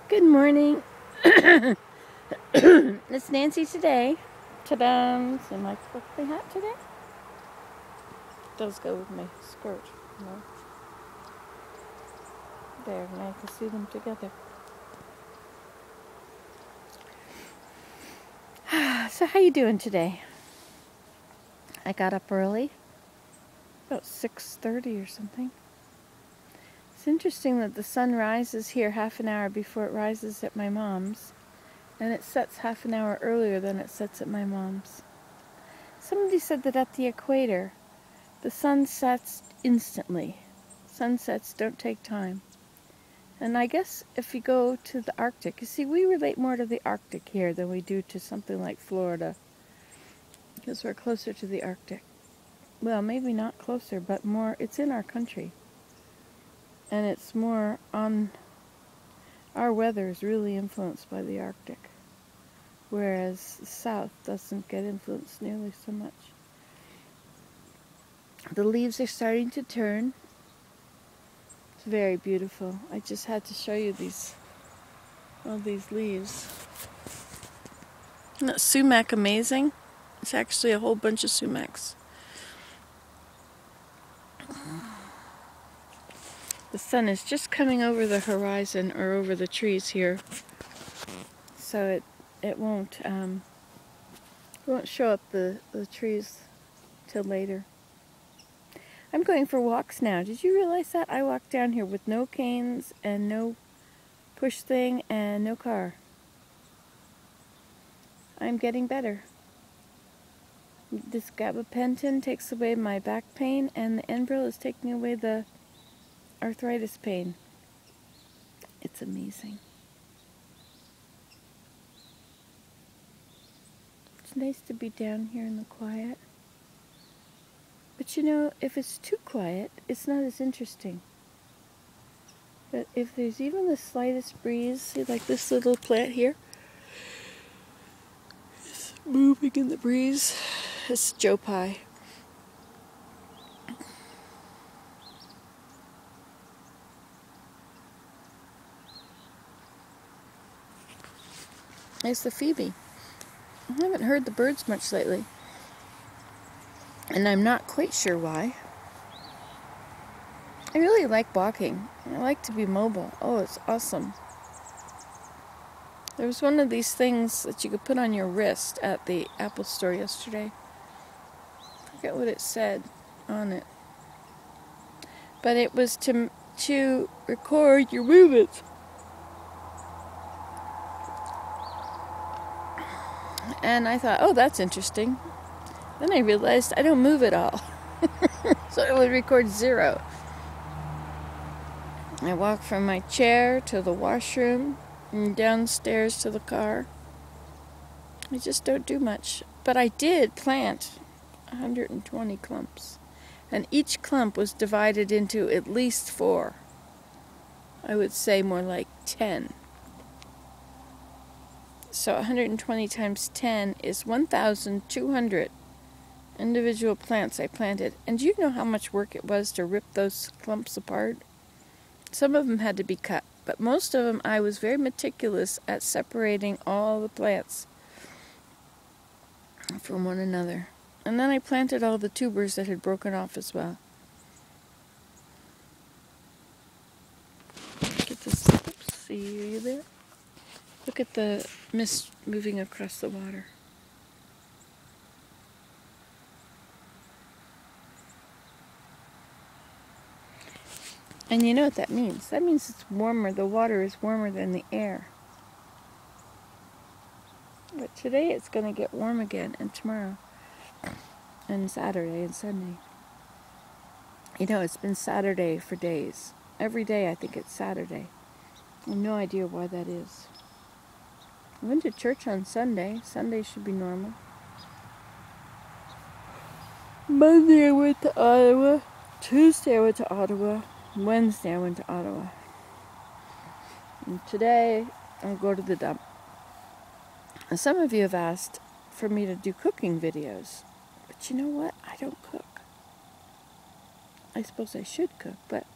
Good morning. It's Nancy today. Ta-da! See my sparkly hat today? Those go with my skirt. No. There, now I can see them together. So how you doing today? I got up early, about 6:30 or something. It's interesting that the sun rises here half an hour before it rises at my mom's, and it sets half an hour earlier than it sets at my mom's. Somebody said that at the equator, the sun sets instantly. Sunsets don't take time. And I guess if you go to the Arctic, you see, we relate more to the Arctic here than we do to something like Florida, because we're closer to the Arctic. Well, maybe not closer, but more, it's in our country. And it's more on, our weather is really influenced by the Arctic, whereas the South doesn't get influenced nearly so much. The leaves are starting to turn. It's very beautiful. I just had to show you all these leaves. Isn't that sumac amazing? It's actually a whole bunch of sumacs. The sun is just coming over the horizon or over the trees here, so it won't show up the trees till later. I'm going for walks now. Did you realize that? I walked down here with no canes and no push thing and no car. I'm getting better. This gabapentin takes away my back pain, and the Enbrel is taking away the arthritis pain. It's amazing. It's nice to be down here in the quiet. But you know, if it's too quiet, it's not as interesting. But if there's even the slightest breeze, see, like this little plant here, it's moving in the breeze. It's Joe Pye. It's the phoebe. I haven't heard the birds much lately, and I'm not quite sure why. I really like walking. I like to be mobile. Oh, it's awesome. There was one of these things that you could put on your wrist at the Apple store yesterday. I forget what it said on it, but it was to record your movements. And I thought, oh, that's interesting. Then I realized I don't move at all. So it would record 0. I walk from my chair to the washroom and downstairs to the car. I just don't do much. But I did plant 120 clumps. And each clump was divided into at least 4. I would say more like 10. So 120 times 10 is 1,200 individual plants I planted. And do you know how much work it was to rip those clumps apart? Some of them had to be cut, but most of them I was very meticulous at separating all the plants from one another. And then I planted all the tubers that had broken off as well. Look at this. Oops, see, are you there? Look at the mist moving across the water. And you know what that means? That means it's warmer. The water is warmer than the air. But today it's going to get warm again, and tomorrow, and Saturday and Sunday. You know, it's been Saturday for days. Every day I think it's Saturday. I have no idea why that is. I went to church on Sunday. Sunday should be normal. Monday I went to Ottawa. Tuesday I went to Ottawa. Wednesday I went to Ottawa. And today I'll go to the dump. And some of you have asked for me to do cooking videos. But you know what? I don't cook. I suppose I should cook, but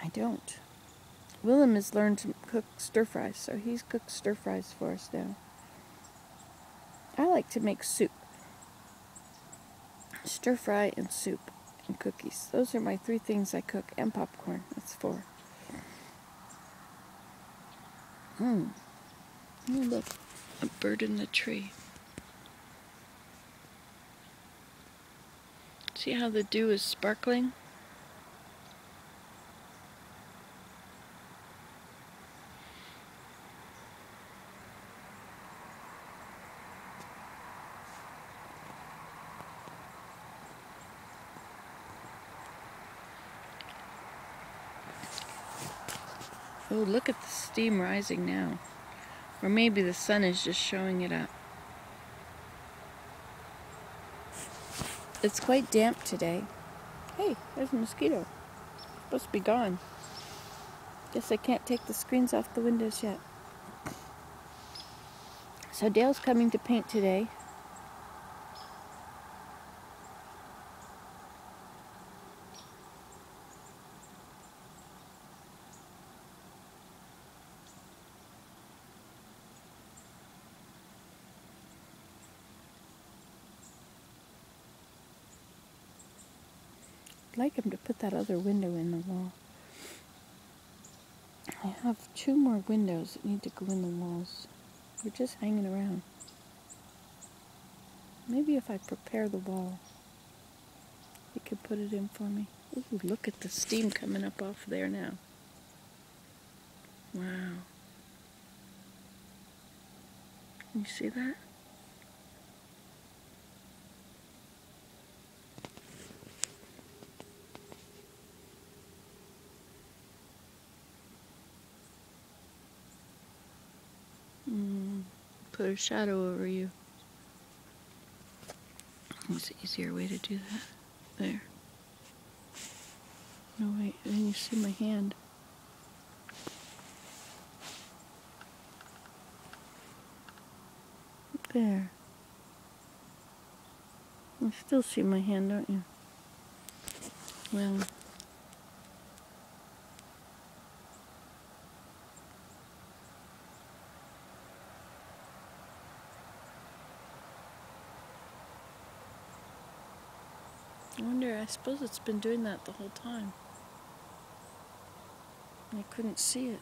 I don't. Willem has learned to cook stir fries, so he's cooked stir fries for us now. I like to make soup. Stir fry and soup and cookies. Those are my 3 things I cook, and popcorn. That's 4. Oh, look, a bird in the tree. See how the dew is sparkling? Oh, look at the steam rising now. Or maybe the sun is just showing it up. It's quite damp today. Hey, there's a mosquito. It's supposed to be gone. Guess I can't take the screens off the windows yet. So Dale's coming to paint today. I'd like him to put that other window in the wall. I have 2 more windows that need to go in the walls. They're just hanging around. Maybe if I prepare the wall, he could put it in for me. Ooh, look at the steam coming up off there now. Wow. Can you see that? Put a shadow over you. It's an easier way to do that. There. No, wait, then you see my hand. There. You still see my hand, don't you? Well, I suppose it's been doing that the whole time. I couldn't see it.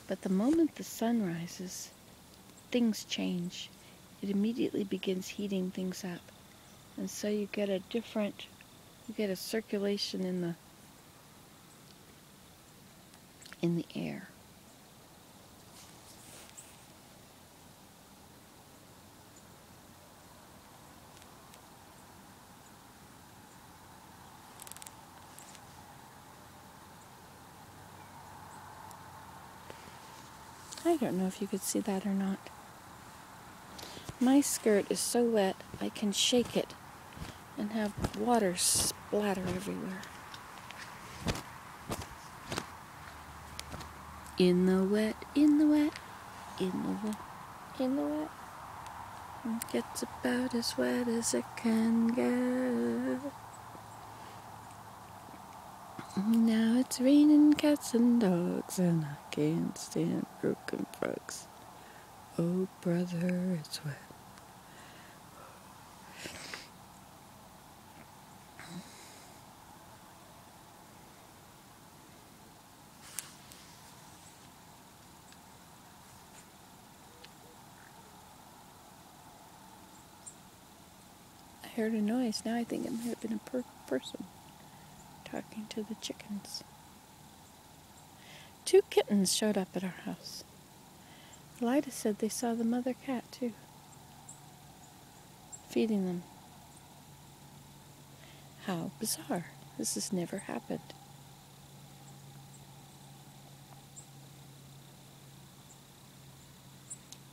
But the moment the sun rises, things change. It immediately begins heating things up. And so you get a circulation in the air. I don't know if you could see that or not. My skirt is so wet I can shake it and have water splatter everywhere. In the wet, in the wet, in the wet, in the wet. It gets about as wet as it can get. Now it's raining cats and dogs, and I can't stand broken frogs. Oh, brother, it's wet. I heard a noise. Now I think it might have been a person talking to the chickens. 2 kittens showed up at our house. Lida said they saw the mother cat, too, feeding them. How bizarre. This has never happened.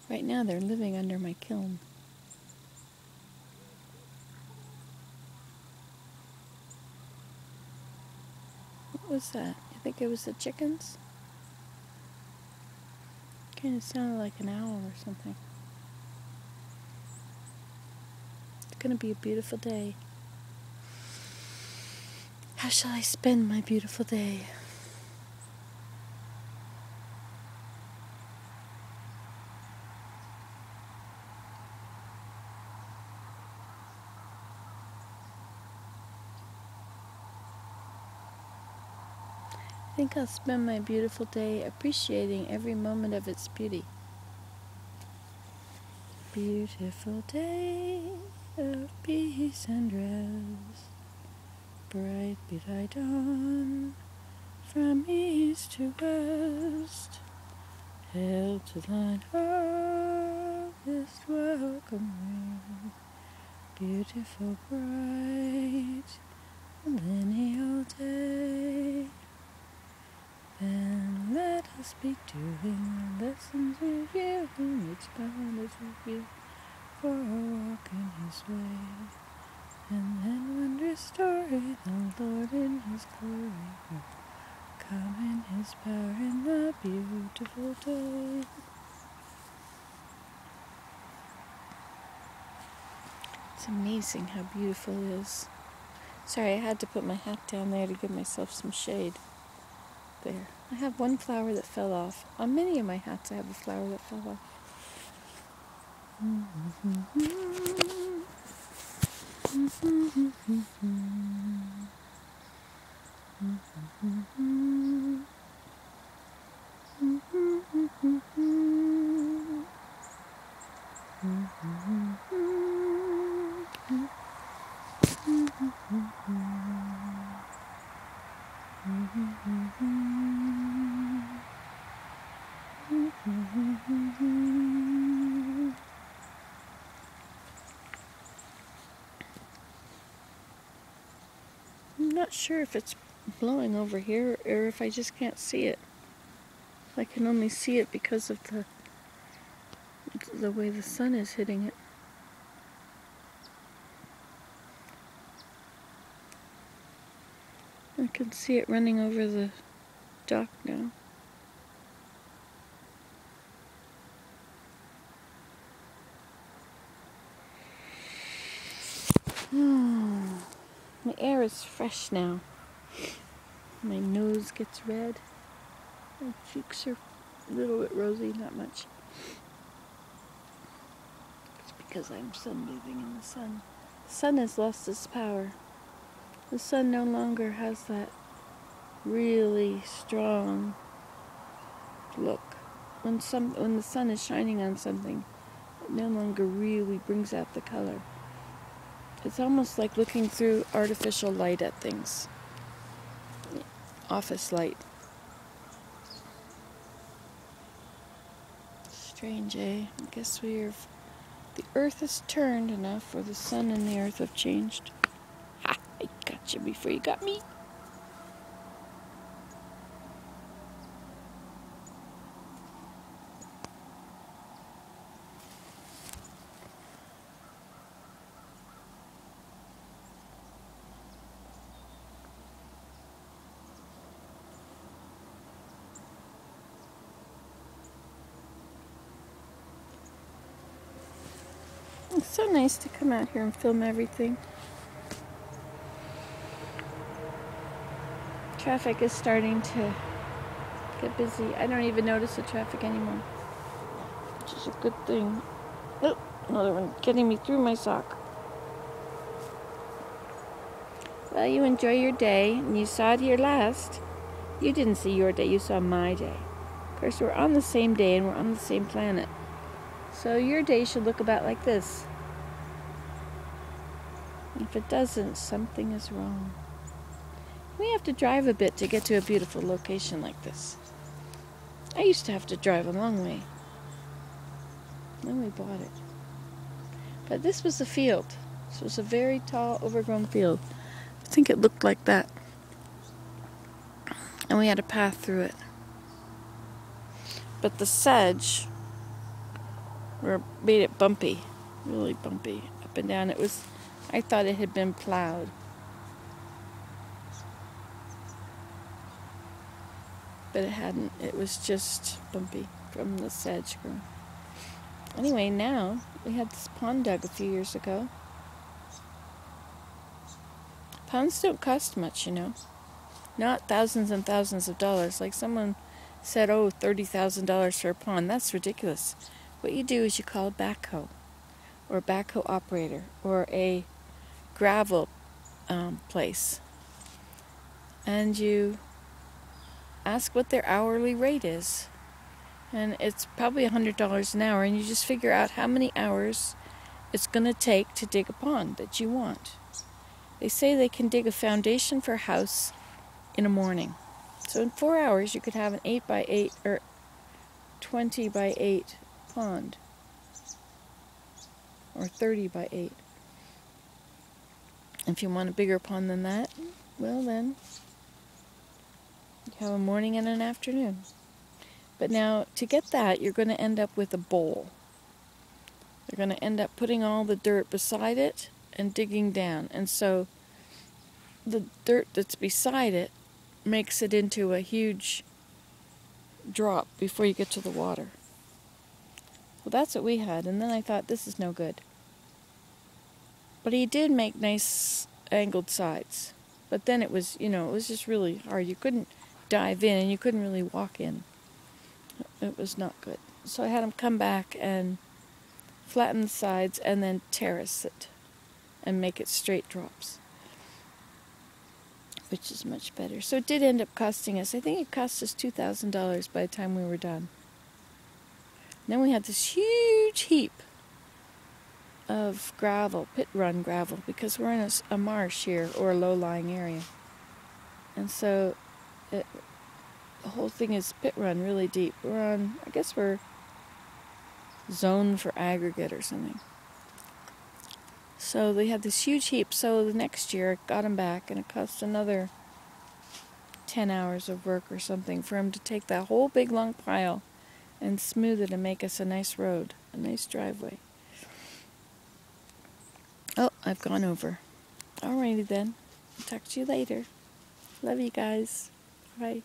Right now they're living under my kiln. What was that? You think it was the chickens? Kind of sounded like an owl or something. It's gonna be a beautiful day. How shall I spend my beautiful day? I think I'll spend my beautiful day appreciating every moment of its beauty. Beautiful day of peace and rest, bright be thy dawn, from east to west. Hail to thine harvest welcome ring, beautiful bright millennial day. Then let us be doing the lessons revealing its boundless review for a walk in his way. And then wondrous story, the Lord in his glory will come in his power in the beautiful day. It's amazing how beautiful it is. Sorry, I had to put my hat down there to give myself some shade. There. I have one flower that fell off. On many of my hats I have a flower that fell off. I'm not sure if it's blowing over here or if I just can't see it. I can only see it because of the way the sun is hitting it. I can see it running over the dock now. My air is fresh now. My nose gets red. My cheeks are a little bit rosy, not much. It's because I'm sunbathing in the sun. The sun has lost its power. The sun no longer has that really strong look. When the sun is shining on something, it no longer really brings out the color. It's almost like looking through artificial light at things. Office light. Strange, eh? I guess the earth has turned enough where the sun and the earth have changed. Ha! I got you before you got me. It's so nice to come out here and film everything. Traffic is starting to get busy. I don't even notice the traffic anymore, which is a good thing. Oh, another one getting me through my sock. Well, you enjoy your day, and you saw it here last. You didn't see your day, you saw my day. Of course, we're on the same day and we're on the same planet. So your day should look about like this. If it doesn't, something is wrong. We have to drive a bit to get to a beautiful location like this. I used to have to drive a long way. Then we bought it. But this was a field. This was a very tall, overgrown field. I think it looked like that. And we had a path through it. But the sedge made it bumpy, really bumpy, up and down. I thought it had been plowed. but it hadn't. It was just bumpy from the sedge growing. Anyway, now we had this pond dug a few years ago. Ponds don't cost much, you know. Not thousands and thousands of dollars. Like someone said, oh, $30,000 for a pond. That's ridiculous. What you do is you call a backhoe, or a backhoe operator, or a gravel place, and you ask what their hourly rate is. And it's probably $100 an hour, and you just figure out how many hours it's going to take to dig a pond that you want. They say they can dig a foundation for a house in a morning. So in 4 hours, you could have an 8 by 8 or 20 by 8 pond, or 30 by 8. If you want a bigger pond than that, well then, you have a morning and an afternoon. But now, to get that, you're going to end up with a bowl. They're going to end up putting all the dirt beside it and digging down. And so the dirt that's beside it makes it into a huge drop before you get to the water. Well, that's what we had. And then I thought, this is no good. But he did make nice angled sides. But then it was, it was just really hard. You couldn't dive in and you couldn't really walk in. It was not good. So I had him come back and flatten the sides and then terrace it and make it straight drops, which is much better. So it did end up costing us, I think it cost us $2,000 by the time we were done. And then we had this huge heap of gravel, pit run gravel, because we're in a marsh here, or a low-lying area. And so the whole thing is pit run really deep. We're zoned for aggregate or something. So they had this huge heap. So the next year I got him back, and it cost another 10 hours of work or something for him to take that whole big long pile and smooth it and make us a nice road, a nice driveway. Oh, I've gone over. Alrighty then. Talk to you later. Love you guys. Bye.